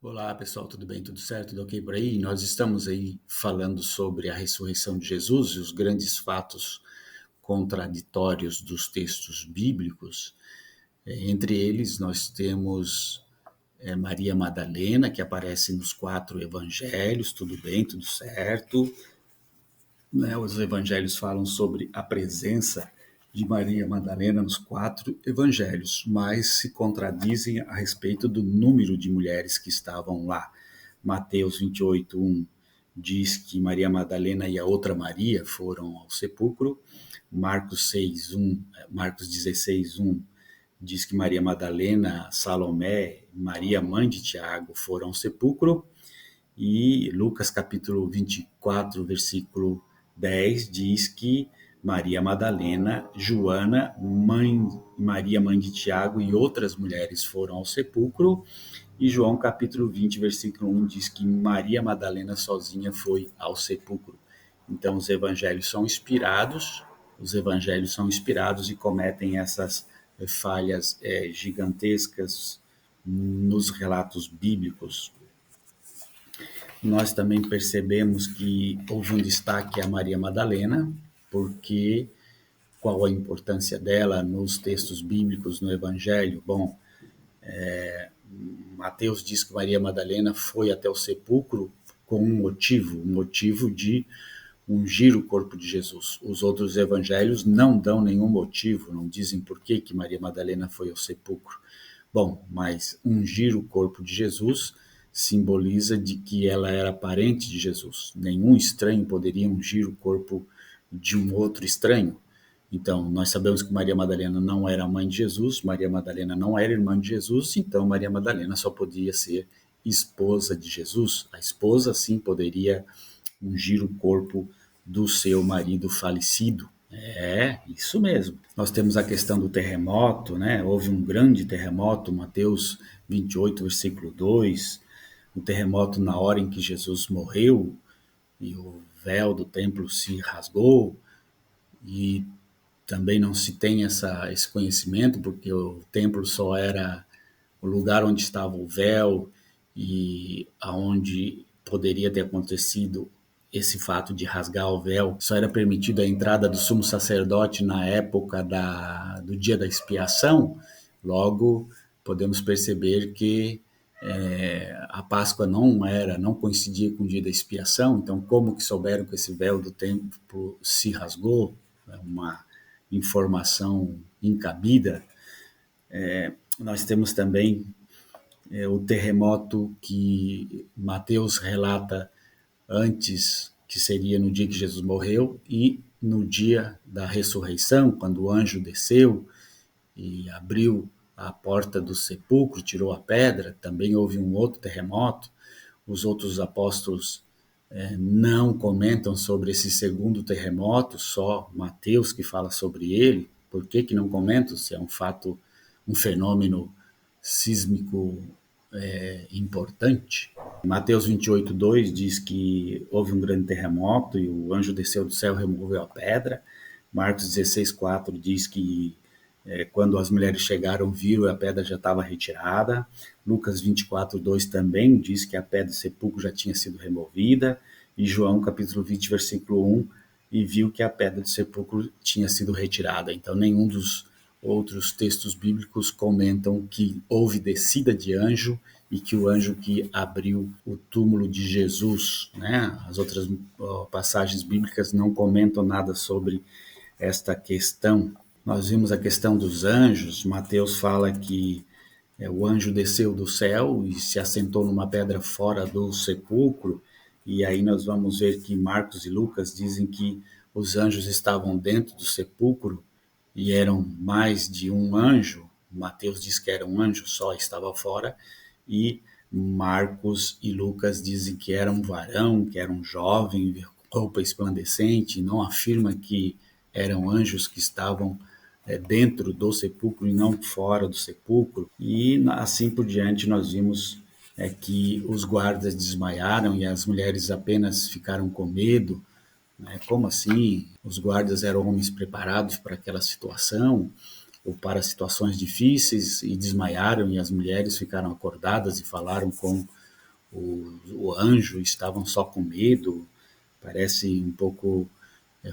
Olá pessoal, tudo bem? Tudo certo? Tudo ok por aí? Nós estamos aí falando sobre a ressurreição de Jesus e os grandes fatos contraditórios dos textos bíblicos. Entre eles, nós temos Maria Madalena, que aparece nos 4 evangelhos, tudo bem, tudo certo. Né? Os evangelhos falam sobre a presença de Maria Madalena nos 4 evangelhos, mas se contradizem a respeito do número de mulheres que estavam lá. Mateus 28:1 diz que Maria Madalena e a outra Maria foram ao sepulcro. Marcos 16:1 diz que Maria Madalena, Salomé, Maria, mãe de Tiago, foram ao sepulcro. E Lucas capítulo 24, versículo 10 diz que Maria Madalena, Joana, Maria, mãe de Tiago, e outras mulheres foram ao sepulcro. E João capítulo 20, versículo 1 diz que Maria Madalena sozinha foi ao sepulcro. Então os evangelhos são inspirados e cometem essas falhas gigantescas nos relatos bíblicos. Nós também percebemos que houve um destaque a Maria Madalena, porque qual a importância dela nos textos bíblicos, no Evangelho? Bom, Mateus diz que Maria Madalena foi até o sepulcro com um motivo de ungir o corpo de Jesus. Os outros evangelhos não dão nenhum motivo, não dizem por que Maria Madalena foi ao sepulcro. Bom, mas ungir o corpo de Jesus simboliza de que ela era parente de Jesus. Nenhum estranho poderia ungir o corpo de um outro estranho. Então, nós sabemos que Maria Madalena não era mãe de Jesus, Maria Madalena não era irmã de Jesus, então Maria Madalena só podia ser esposa de Jesus. A esposa, sim, poderia ungir o corpo do seu marido falecido. É, isso mesmo. Nós temos a questão do terremoto, né? Houve um grande terremoto, Mateus 28, versículo 2, o terremoto na hora em que Jesus morreu e o véu do templo se rasgou, e também não se tem esse conhecimento, porque o templo só era o lugar onde estava o véu e aonde poderia ter acontecido esse fato de rasgar o véu. Só era permitida a entrada do sumo sacerdote na época do dia da expiação. Logo, podemos perceber que a Páscoa não coincidia com o dia da expiação. Então, como que souberam que esse véu do templo se rasgou? É uma informação incabida. Nós temos também o terremoto que Mateus relata antes, que seria no dia que Jesus morreu, e no dia da ressurreição, quando o anjo desceu e abriu a porta do sepulcro, tirou a pedra, também houve um outro terremoto. Os outros apóstolos não comentam sobre esse segundo terremoto, só Mateus que fala sobre ele. Por que não comentam? Se é um fato, um fenômeno sísmico importante. Mateus 28:2 diz que houve um grande terremoto e o anjo desceu do céu e removeu a pedra. Marcos 16:4 diz que quando as mulheres chegaram, viram a pedra já estava retirada. Lucas 24:2 também diz que a pedra do sepulcro já tinha sido removida. E João capítulo 20, versículo 1, e viu que a pedra do sepulcro tinha sido retirada. Então, nenhum dos outros textos bíblicos comentam que houve descida de anjo e que o anjo que abriu o túmulo de Jesus, né? As outras passagens bíblicas não comentam nada sobre esta questão. Nós vimos a questão dos anjos. Mateus fala que o anjo desceu do céu e se assentou numa pedra fora do sepulcro. E aí nós vamos ver que Marcos e Lucas dizem que os anjos estavam dentro do sepulcro e eram mais de um anjo. Mateus diz que era um anjo só, estava fora, e Marcos e Lucas dizem que era um varão, que era um jovem, roupa esplandecente, não afirma que eram anjos que estavam dentro do sepulcro e não fora do sepulcro. E assim por diante nós vimos que os guardas desmaiaram e as mulheres apenas ficaram com medo. Como assim? Os guardas eram homens preparados para aquela situação ou para situações difíceis e desmaiaram, e as mulheres ficaram acordadas e falaram com o anjo estavam só com medo. Parece um pouco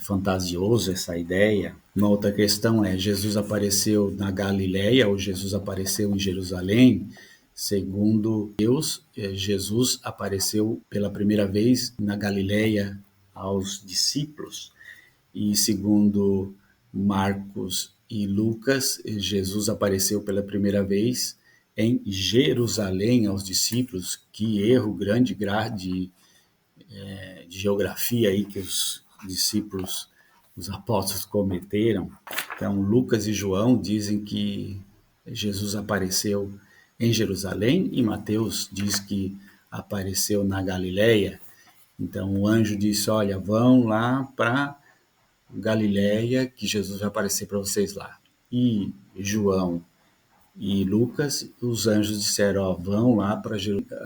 fantasioso essa ideia. Uma outra questão é: Jesus apareceu na Galileia ou Jesus apareceu em Jerusalém? Segundo Deus, Jesus apareceu pela primeira vez na Galileia aos discípulos. E segundo Marcos e Lucas, Jesus apareceu pela primeira vez em Jerusalém aos discípulos. Que erro grande de geografia aí que os discípulos, os apóstolos cometeram. Então, Lucas e João dizem que Jesus apareceu em Jerusalém e Mateus diz que apareceu na Galileia. Então, o anjo disse: olha, vão lá para Galileia que Jesus vai aparecer para vocês lá. E João e Lucas, os anjos disseram: ó, vão lá para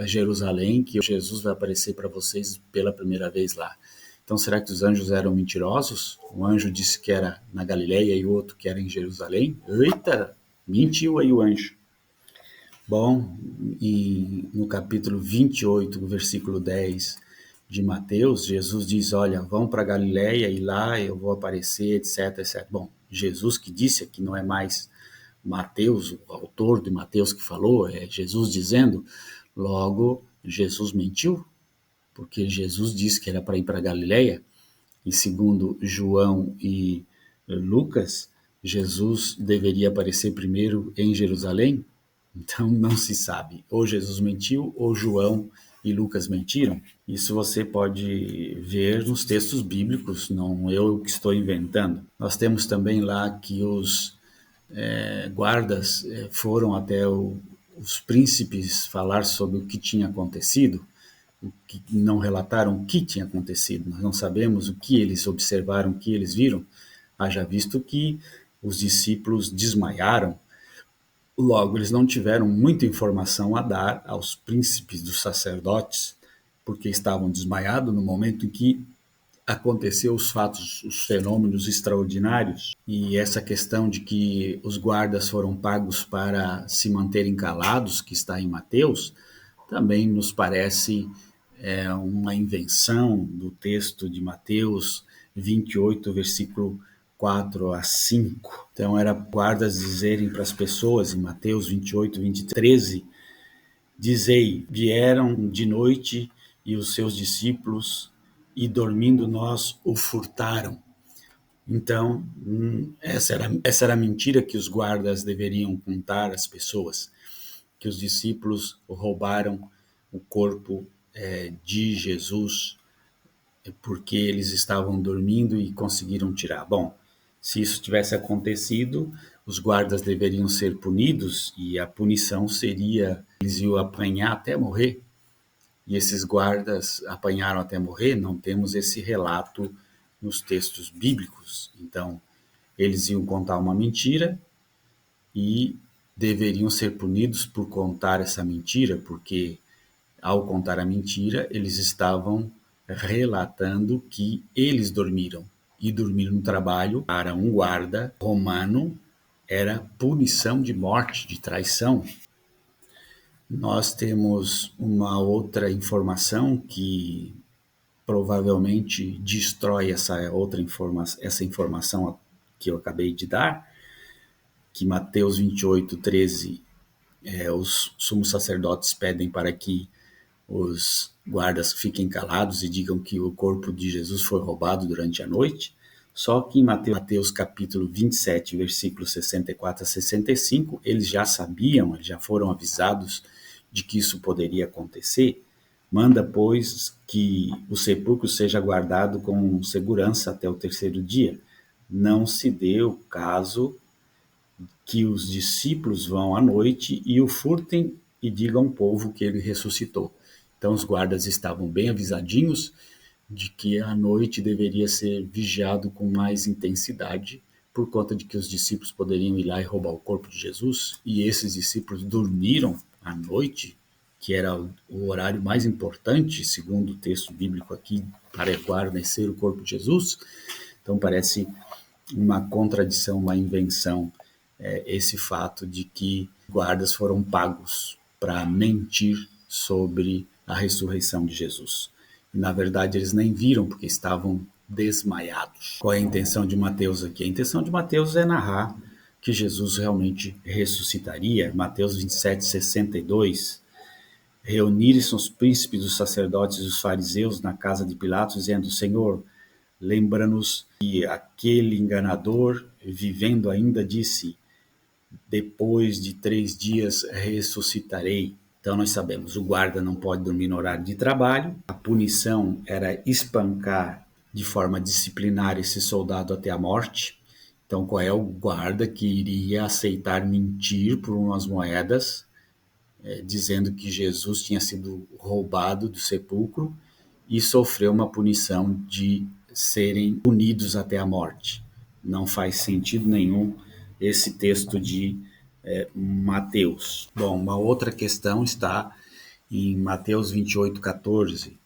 Jerusalém que Jesus vai aparecer para vocês pela primeira vez lá. Então, será que os anjos eram mentirosos? Um anjo disse que era na Galileia e o outro que era em Jerusalém? Eita, mentiu aí o anjo. Bom, e no capítulo 28, versículo 10 de Mateus, Jesus diz: olha, vão para Galileia e lá eu vou aparecer, etc, etc. Bom, Jesus que disse aqui, não é mais Mateus, o autor de Mateus que falou, é Jesus dizendo. Logo, Jesus mentiu, porque Jesus disse que era para ir para Galileia, e segundo João e Lucas, Jesus deveria aparecer primeiro em Jerusalém. Então não se sabe, ou Jesus mentiu ou João e Lucas mentiram. Isso você pode ver nos textos bíblicos, não eu que estou inventando. Nós temos também lá que os guardas foram até os príncipes falar sobre o que tinha acontecido, que não relataram o que tinha acontecido. Nós não sabemos o que eles observaram, o que eles viram, haja visto que os discípulos desmaiaram. Logo, eles não tiveram muita informação a dar aos príncipes dos sacerdotes, porque estavam desmaiados no momento em que aconteceu os fatos, os fenômenos extraordinários. E essa questão de que os guardas foram pagos para se manterem calados, que está em Mateus, também nos parece uma invenção do texto de Mateus 28, versículo 4 a 5. Então, era guardas dizerem para as pessoas, em Mateus 28, 13, dizei, vieram de noite e os seus discípulos, e dormindo nós o furtaram. Então, essa era a mentira que os guardas deveriam contar às pessoas, que os discípulos roubaram o corpo de Jesus porque eles estavam dormindo e conseguiram tirar. Bom, se isso tivesse acontecido, os guardas deveriam ser punidos e a punição seria, eles iam apanhar até morrer. E esses guardas apanharam até morrer? Não temos esse relato nos textos bíblicos. Então, eles iam contar uma mentira e deveriam ser punidos por contar essa mentira, porque ao contar a mentira, eles estavam relatando que eles dormiram. E dormir no trabalho, para um guarda romano, era punição de morte, de traição. Nós temos uma outra informação que provavelmente destrói essa informação que eu acabei de dar, que Mateus 28, 13, os sumos sacerdotes pedem para que os guardas fiquem calados e digam que o corpo de Jesus foi roubado durante a noite. Só que em Mateus capítulo 27, versículos 64 a 65, eles já sabiam, eles já foram avisados de que isso poderia acontecer. Manda, pois, que o sepulcro seja guardado com segurança até o terceiro dia. Não se dê o caso que os discípulos vão à noite e o furtem e digam ao povo que ele ressuscitou. Então os guardas estavam bem avisadinhos de que a noite deveria ser vigiado com mais intensidade, por conta de que os discípulos poderiam ir lá e roubar o corpo de Jesus, e esses discípulos dormiram à noite, que era o horário mais importante, segundo o texto bíblico aqui, para guarnecer o corpo de Jesus. Então parece uma contradição, uma invenção, esse fato de que guardas foram pagos para mentir sobre a ressurreição de Jesus. E, na verdade, eles nem viram porque estavam desmaiados. Qual é a intenção de Mateus aqui? A intenção de Mateus é narrar que Jesus realmente ressuscitaria. Mateus 27, 62. Reunirem-se os príncipes dos sacerdotes e os fariseus na casa de Pilatos, dizendo: Senhor, lembra-nos que aquele enganador, vivendo ainda, disse: depois de 3 dias ressuscitarei. Então nós sabemos, o guarda não pode dormir no horário de trabalho, a punição era espancar de forma disciplinar esse soldado até a morte. Então qual é o guarda que iria aceitar mentir por umas moedas, dizendo que Jesus tinha sido roubado do sepulcro e sofreu uma punição de serem punidos até a morte? Não faz sentido nenhum esse texto de Mateus. Bom, uma outra questão está em Mateus 28, 14.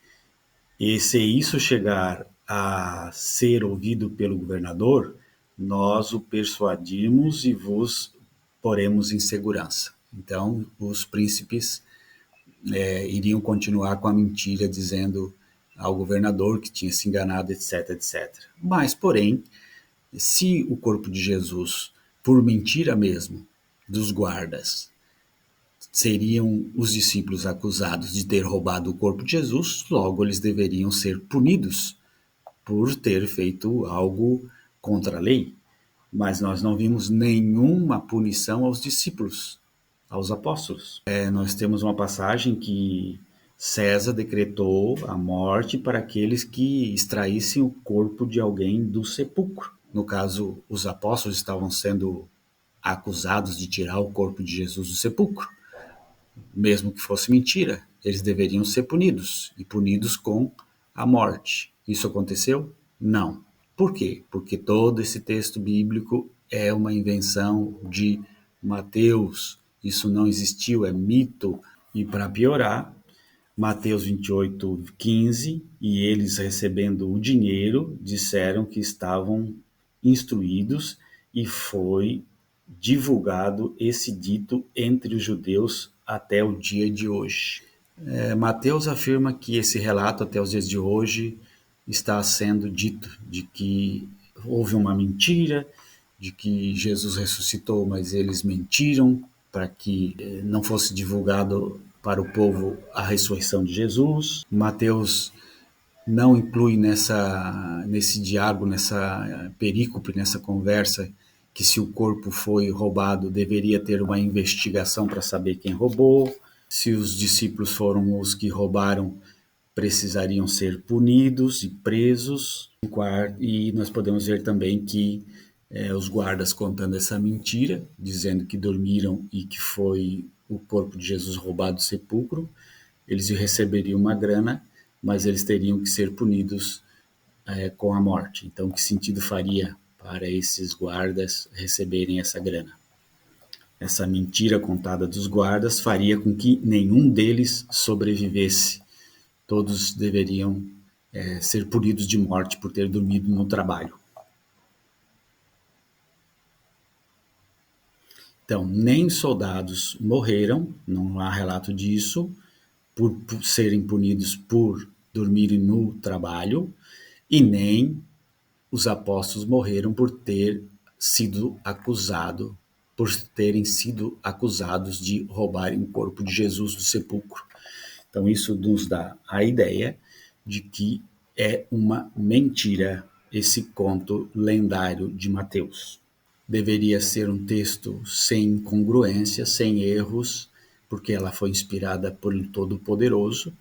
E se isso chegar a ser ouvido pelo governador, nós o persuadimos e vos poremos em segurança. Então, os príncipes iriam continuar com a mentira, dizendo ao governador que tinha se enganado, etc, etc. Mas, porém, se o corpo de Jesus, por mentira mesmo dos guardas, seriam os discípulos acusados de ter roubado o corpo de Jesus, logo eles deveriam ser punidos por ter feito algo contra a lei. Mas nós não vimos nenhuma punição aos discípulos, aos apóstolos. Nós temos uma passagem que César decretou a morte para aqueles que extraíssem o corpo de alguém do sepulcro. No caso, os apóstolos estavam sendo acusados de tirar o corpo de Jesus do sepulcro. Mesmo que fosse mentira, eles deveriam ser punidos, e punidos com a morte. Isso aconteceu? Não. Por quê? Porque todo esse texto bíblico é uma invenção de Mateus. Isso não existiu, é mito. E para piorar, Mateus 28, 15, e eles recebendo o dinheiro, disseram que estavam instruídos e foi divulgado esse dito entre os judeus até o dia de hoje. Mateus afirma que esse relato até os dias de hoje está sendo dito, de que houve uma mentira, de que Jesus ressuscitou, mas eles mentiram para que não fosse divulgado para o povo a ressurreição de Jesus. Mateus não inclui nesse diálogo, nessa perícope, nessa conversa, que se o corpo foi roubado, deveria ter uma investigação para saber quem roubou. Se os discípulos foram os que roubaram, precisariam ser punidos e presos. E nós podemos ver também que os guardas contando essa mentira, dizendo que dormiram e que foi o corpo de Jesus roubado do sepulcro, eles receberiam uma grana, mas eles teriam que ser punidos com a morte. Então, que sentido faria para esses guardas receberem essa grana? Essa mentira contada dos guardas faria com que nenhum deles sobrevivesse. Todos deveriam ser punidos de morte por ter dormido no trabalho. Então, nem soldados morreram, não há relato disso, por serem punidos por dormirem no trabalho, e nem os apóstolos morreram por ter sido acusado, por terem sido acusados de roubarem o corpo de Jesus do sepulcro. Então isso nos dá a ideia de que é uma mentira esse conto lendário de Mateus. Deveria ser um texto sem incongruência, sem erros, porque ela foi inspirada por Todo-Poderoso,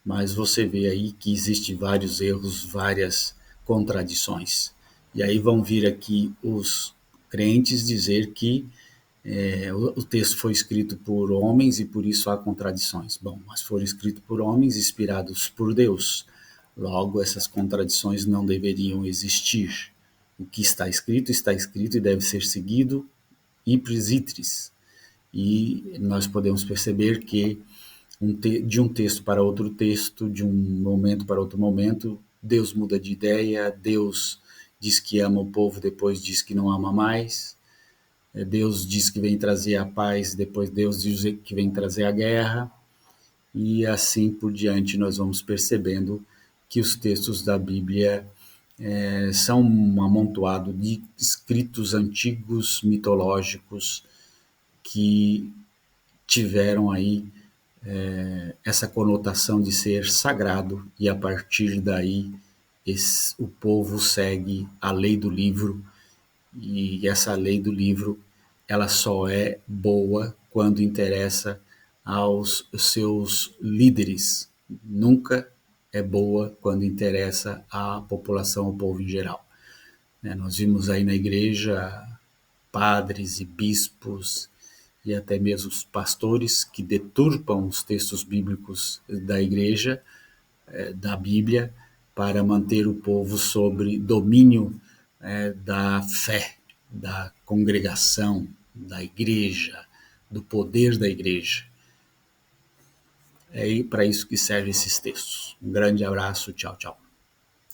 mas você vê aí que existem vários erros, várias contradições. E aí vão vir aqui os crentes dizer que o texto foi escrito por homens e por isso há contradições. Bom, mas foram escritos por homens inspirados por Deus. Logo, essas contradições não deveriam existir. O que está escrito e deve ser seguido ipsis litteris. E nós podemos perceber que de um texto para outro texto, de um momento para outro momento, Deus muda de ideia, Deus diz que ama o povo, depois diz que não ama mais. Deus diz que vem trazer a paz, depois Deus diz que vem trazer a guerra. e assim por diante nós vamos percebendo que os textos da Bíblia são um amontoado de escritos antigos mitológicos que tiveram aí essa conotação de ser sagrado, e a partir daí o povo segue a lei do livro, e essa lei do livro ela só é boa quando interessa aos seus líderes, nunca é boa quando interessa à população, ao povo em geral. Nós vimos aí na igreja padres e bispos e até mesmo os pastores que deturpam os textos bíblicos da igreja, da Bíblia, para manter o povo sob domínio da fé, da congregação, da igreja, do poder da igreja. É para isso que servem esses textos. Um grande abraço, tchau, tchau.